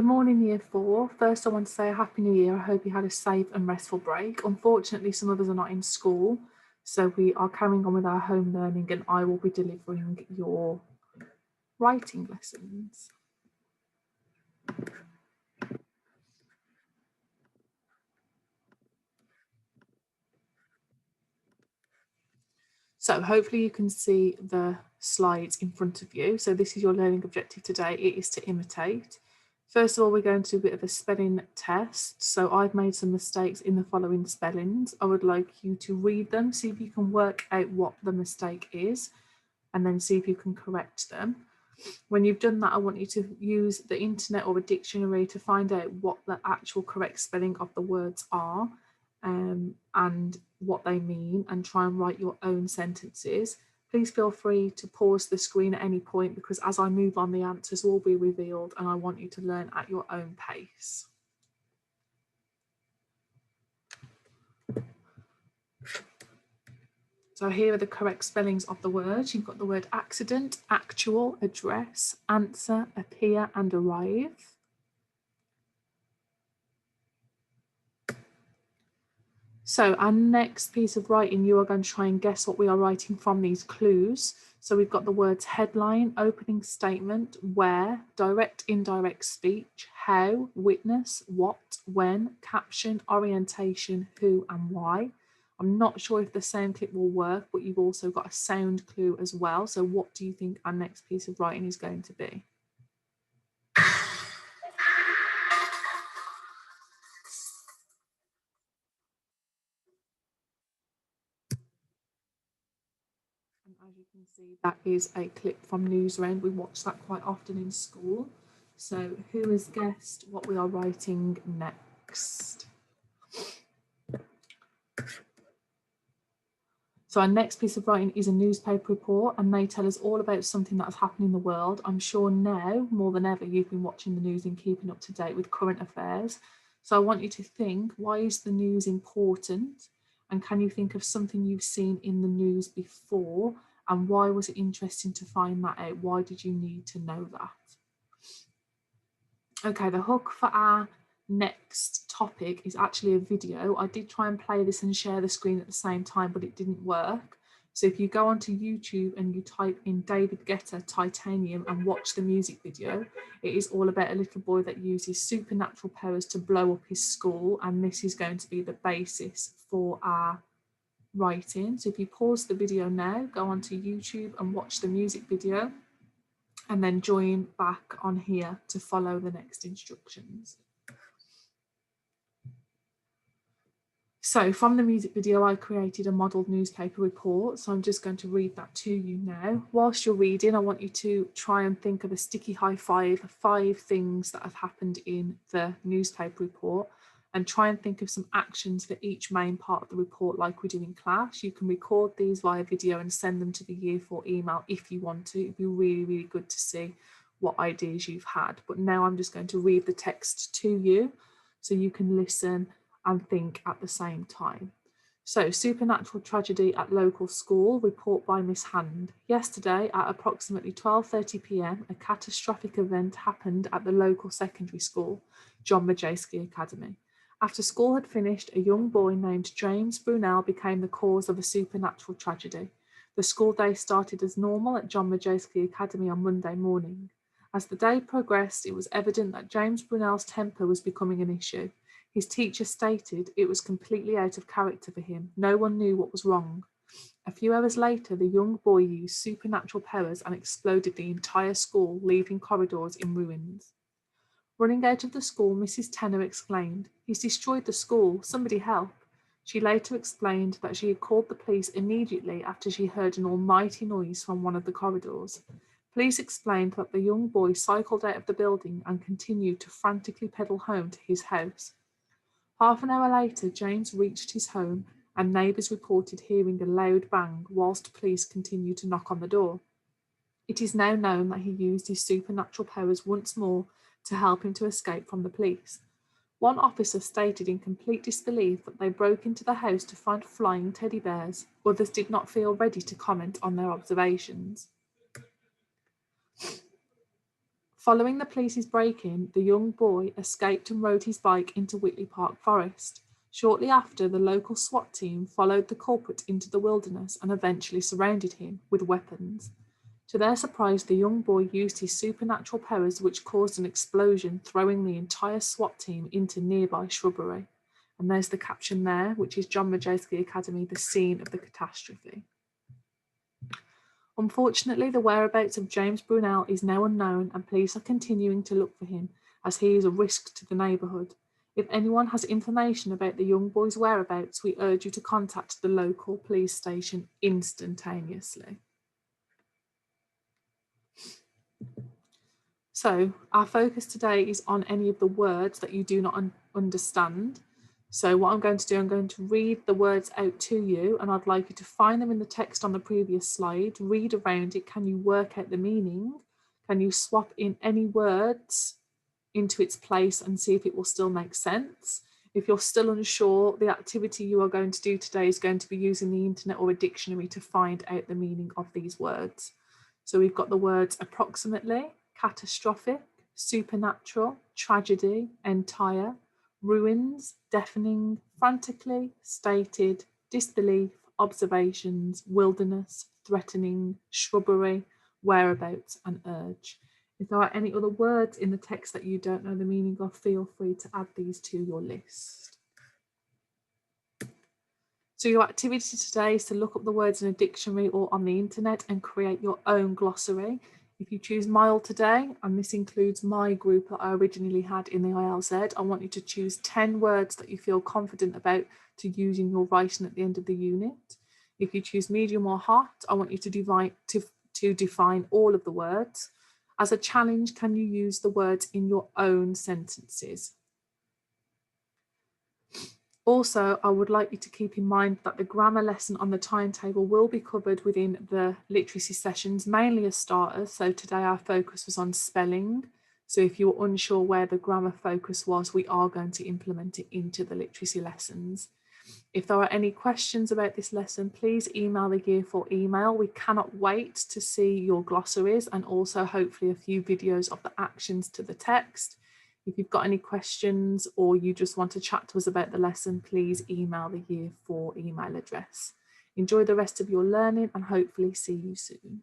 Good morning, Year 4. First, I want to say a Happy New Year. I hope you had a safe and restful break. Unfortunately, some of us are not in school, so we are carrying on with our home learning and I will be delivering your writing lessons. So hopefully you can see the slides in front of you. So this is your learning objective today. It is to imitate. First of all, we're going to do a bit of a spelling test. So I've made some mistakes in the following spellings. I would like you to read them, see if you can work out what the mistake is, and then see if you can correct them. When you've done that, I want you to use the internet or a dictionary to find out what the actual correct spelling of the words are and what they mean, and try and write your own sentences. Please feel free to pause the screen at any point because as I move on, the answers will be revealed and I want you to learn at your own pace. So here are the correct spellings of the words. You've got the word accident, actual, address, answer, appear and arrive. So our next piece of writing, you are going to try and guess what we are writing from these clues. So we've got the words headline, opening statement, where, direct, indirect speech, how, witness, what, when, caption, orientation, who and why. I'm not sure if the sound clip will work, but you've also got a sound clue as well. So what do you think our next piece of writing is going to be? And as you can see, that is a clip from Newsround. We watch that quite often in school. So who has guessed what we are writing next? So our next piece of writing is a newspaper report, and they tell us all about something that has happened in the world. I'm sure now, more than ever, you've been watching the news and keeping up to date with current affairs. So I want you to think, why is the news important? And can you think of something you've seen in the news before? And why was it interesting to find that out? Why did you need to know that? Okay, the hook for our next topic is actually a video. I did try and play this and share the screen at the same time, but it didn't work. So if you go onto YouTube and you type in David Guetta Titanium and watch the music video, it is all about a little boy that uses supernatural powers to blow up his school. And this is going to be the basis for our writing. So if you pause the video now, go onto YouTube and watch the music video, and then join back on here to follow the next instructions. So from the music video, I created a modelled newspaper report. So I'm just going to read that to you now. Whilst you're reading, I want you to try and think of a sticky high five, 5 things that have happened in the newspaper report, and try and think of some actions for each main part of the report like we do in class. You can record these via video and send them to the Year 4 email if you want to. It'd be really, really good to see what ideas you've had. But now I'm just going to read the text to you so you can listen and think at the same time. So, supernatural tragedy at local school, report by Miss Hand. Yesterday at approximately 12:30 p.m, a catastrophic event happened at the local secondary school, John Majewski Academy. After school had finished, a young boy named James Brunel became the cause of a supernatural tragedy. The school day started as normal at John Majewski Academy on Monday morning. As the day progressed, it was evident that James Brunel's temper was becoming an issue. His teacher stated it was completely out of character for him. No one knew what was wrong. A few hours later, the young boy used supernatural powers and exploded the entire school, leaving corridors in ruins. Running out of the school, Mrs. Tenner exclaimed, "He's destroyed the school. Somebody help." She later explained that she had called the police immediately after she heard an almighty noise from one of the corridors. Police explained that the young boy cycled out of the building and continued to frantically pedal home to his house. Half an hour later, James reached his home and neighbours reported hearing a loud bang whilst police continued to knock on the door. It is now known that he used his supernatural powers once more to help him to escape from the police. One officer stated in complete disbelief that they broke into the house to find flying teddy bears. Others did not feel ready to comment on their observations. Following the police's break-in, the young boy escaped and rode his bike into Whitley Park Forest. Shortly after, the local SWAT team followed the culprit into the wilderness and eventually surrounded him with weapons. To their surprise, the young boy used his supernatural powers, which caused an explosion, throwing the entire SWAT team into nearby shrubbery. And there's the caption there, which is John Majewski Academy, the scene of the catastrophe. Unfortunately, the whereabouts of James Brunel is now unknown, and police are continuing to look for him as he is a risk to the neighbourhood. If anyone has information about the young boy's whereabouts, we urge you to contact the local police station instantaneously. So our focus today is on any of the words that you do not understand. So what I'm going to do, I'm going to read the words out to you, and I'd like you to find them in the text on the previous slide, read around it. Can you work out the meaning? Can you swap in any words into its place and see if it will still make sense? If you're still unsure, the activity you are going to do today is going to be using the internet or a dictionary to find out the meaning of these words. So we've got the words approximately, catastrophic, supernatural, tragedy, entire, ruins, deafening, frantically, stated, disbelief, observations, wilderness, threatening, shrubbery, whereabouts, and urge. If there are any other words in the text that you don't know the meaning of, feel free to add these to your list. So your activity today is to look up the words in a dictionary or on the internet and create your own glossary. If you choose MILE today, and this includes my group that I originally had in the ILZ, I want you to choose 10 words that you feel confident about to use in your writing at the end of the unit. If you choose medium or hot, I want you to define all of the words. As a challenge, can you use the words in your own sentences? Also, I would like you to keep in mind that the grammar lesson on the timetable will be covered within the literacy sessions, mainly as starters. So today our focus was on spelling. So if you were unsure where the grammar focus was, we are going to implement it into the literacy lessons. If there are any questions about this lesson, please email the Year 4 email. We cannot wait to see your glossaries and also hopefully a few videos of the actions to the text. If you've got any questions or you just want to chat to us about the lesson, please email the Year 4 email address. Enjoy the rest of your learning and hopefully see you soon.